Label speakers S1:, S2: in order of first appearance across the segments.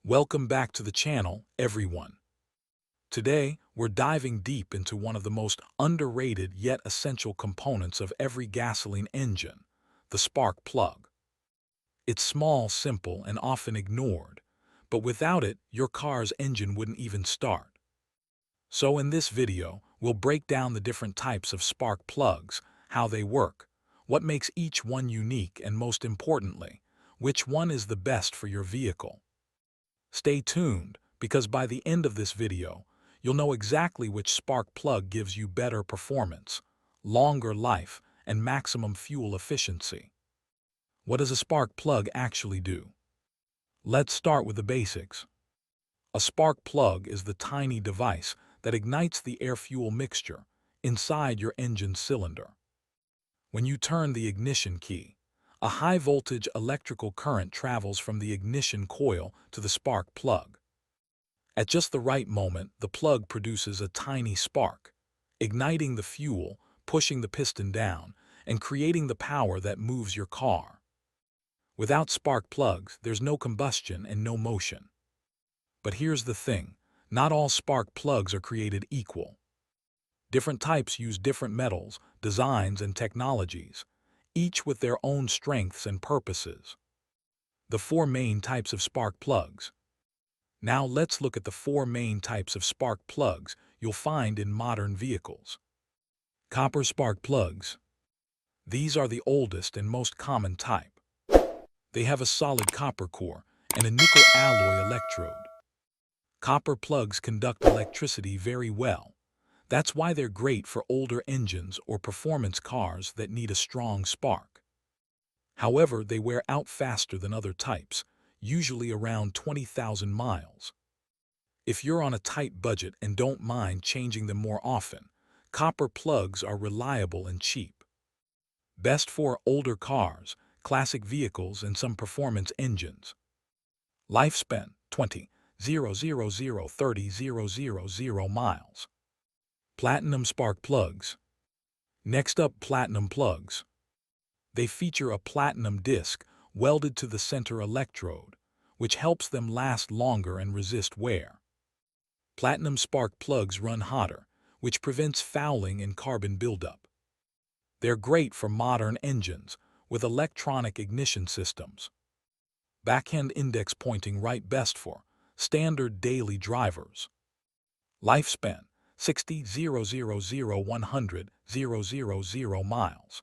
S1: Welcome back to the channel, everyone. Today, we're diving deep into one of the most underrated yet essential components of every gasoline engine, the spark plug. It's small, simple, and often ignored, but without it, your car's engine wouldn't even start. So in this video, we'll break down the different types of spark plugs, how they work, what makes each one unique, and most importantly, which one is the best for your vehicle. Stay tuned, because by the end of this video, you'll know exactly which spark plug gives you better performance, longer life, and maximum fuel efficiency. What does a spark plug actually do? Let's start with the basics. A spark plug is the tiny device that ignites the air-fuel mixture inside your engine cylinder. When you turn the ignition key, a high-voltage electrical current travels from the ignition coil to the spark plug. At just the right moment, the plug produces a tiny spark, igniting the fuel, pushing the piston down, and creating the power that moves your car. Without spark plugs, there's no combustion and no motion. But here's the thing, not all spark plugs are created equal. Different types use different metals, designs, and technologies, each with their own strengths and purposes. The four main types of spark plugs. Now let's look at the four main types of spark plugs you'll find in modern vehicles. Copper spark plugs. These are the oldest and most common type. They have a solid copper core and a nickel alloy electrode. Copper plugs conduct electricity very well. That's why they're great for older engines or performance cars that need a strong spark. However, they wear out faster than other types, usually around 20,000 miles. If you're on a tight budget and don't mind changing them more often, copper plugs are reliable and cheap. Best for older cars, classic vehicles, and some performance engines. Lifespan 30,000 miles. Platinum spark plugs. Next up, platinum plugs. They feature a platinum disc welded to the center electrode, which helps them last longer and resist wear. Platinum spark plugs run hotter, which prevents fouling and carbon buildup. They're great for modern engines with electronic ignition systems. Backhand index pointing right, best for standard daily drivers. Lifespan 60,000 miles.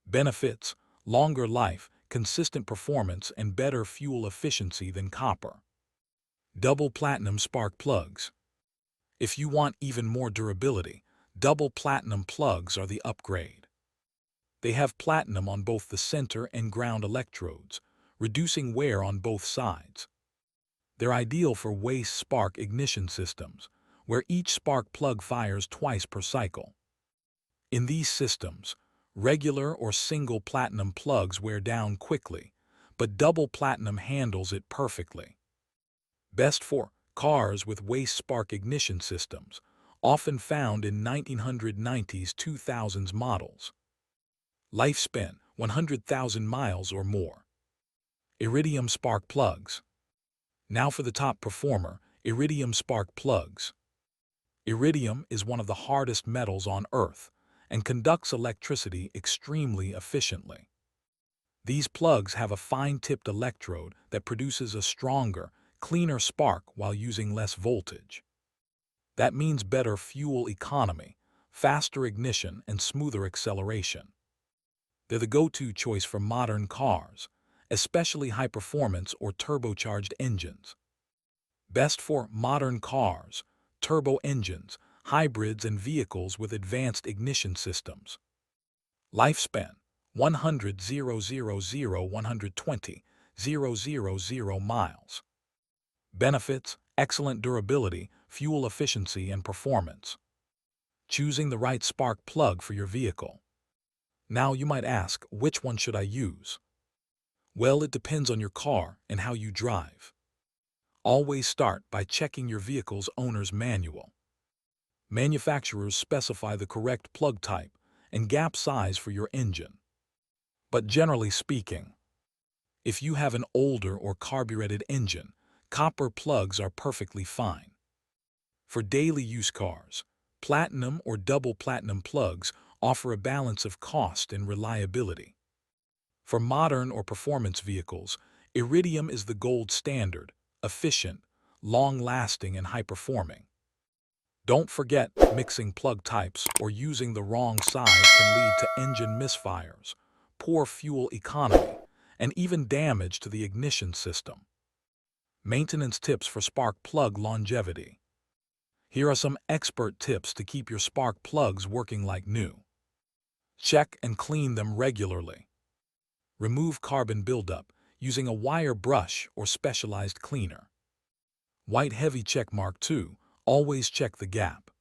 S1: Benefits: longer life, consistent performance, and better fuel efficiency than copper. Double platinum spark plugs. If you want even more durability, double platinum plugs are the upgrade. They have platinum on both the center and ground electrodes, reducing wear on both sides. They're ideal for waste spark ignition systems, where each spark plug fires twice per cycle. In these systems, regular or single platinum plugs wear down quickly, but double platinum handles it perfectly. Best for cars with waste spark ignition systems, often found in 1990s-2000s models. Lifespan 100,000 miles or more. Iridium spark plugs. Now for the top performer, iridium spark plugs. Iridium is one of the hardest metals on Earth and conducts electricity extremely efficiently. These plugs have a fine-tipped electrode that produces a stronger, cleaner spark while using less voltage. That means better fuel economy, faster ignition, and smoother acceleration. They're the go-to choice for modern cars, especially high-performance or turbocharged engines. Best for modern cars, turbo engines, hybrids, and vehicles with advanced ignition systems. Lifespan 100,000 miles. Benefits: excellent durability, fuel efficiency, and performance. Choosing the right spark plug for your vehicle. Now you might ask, which one should I use? Well, it depends on your car and how you drive. Always start by checking your vehicle's owner's manual. Manufacturers specify the correct plug type and gap size for your engine. But generally speaking, if you have an older or carbureted engine, Copper plugs are perfectly fine. For daily use cars, platinum or double platinum plugs offer a balance of cost and reliability. For modern or performance vehicles, iridium is the gold standard, efficient, long-lasting, and high-performing. Don't forget, mixing plug types or using the wrong size can lead to engine misfires, poor fuel economy, and even damage to the ignition system. Maintenance tips for spark plug longevity. Here are some expert tips to keep your spark plugs working like new. Check and clean them regularly. Remove carbon buildup using a wire brush or specialized cleaner. White heavy check mark 2. Always check the gap.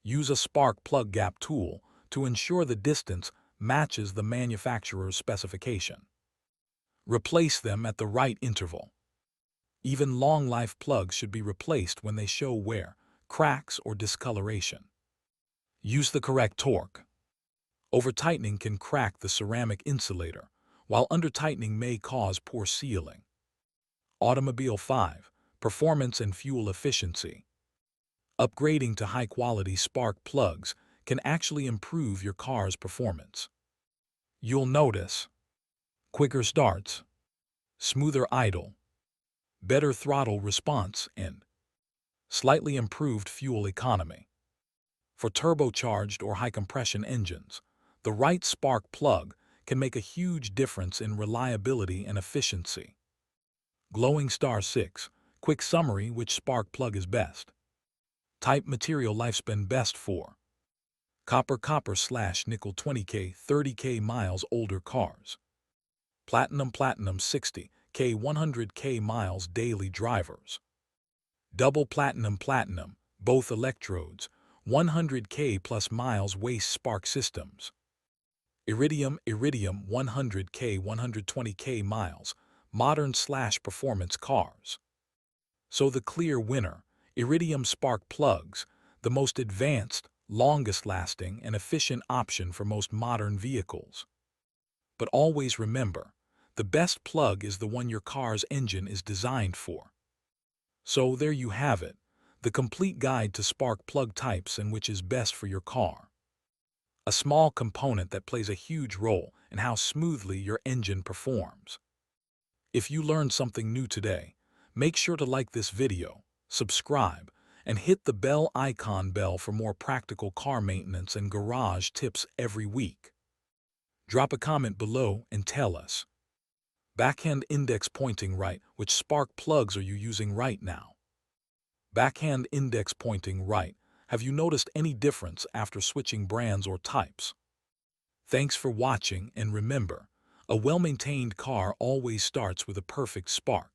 S1: Use a spark plug gap tool to ensure the distance matches the manufacturer's specification. Replace them at the right interval. Even long-life plugs should be replaced when they show wear, cracks, or discoloration. Use the correct torque. Over-tightening can crack the ceramic insulator, while under-tightening may cause poor sealing. Automobile 5. Performance and fuel efficiency. Upgrading to high-quality spark plugs can actually improve your car's performance. You'll notice quicker starts, smoother idle, better throttle response, and slightly improved fuel economy. For turbocharged or high-compression engines, the right spark plug can make a huge difference in reliability and efficiency. Glowing Star 6. Quick summary: which spark plug is best? Type: material, lifespan best for copper/nickel 20K 30K miles older cars. Platinum 60K 100K miles daily drivers. Double platinum both electrodes 100K plus miles waste spark systems. Iridium 100K 120K miles modern/performance cars. So the clear winner: iridium spark plugs, the most advanced, longest-lasting, and efficient option for most modern vehicles. But always remember, the best plug is the one your car's engine is designed for. So there you have it, the complete guide to spark plug types and which is best for your car. A small component that plays a huge role in how smoothly your engine performs. If you learned something new today, make sure to like this video, subscribe, and hit the bell icon for more practical car maintenance and garage tips every week. Drop a comment below and tell us. Backhand index pointing right: which spark plugs are you using right now? Backhand index pointing right: have you noticed any difference after switching brands or types? Thanks for watching, and remember, a well-maintained car always starts with a perfect spark.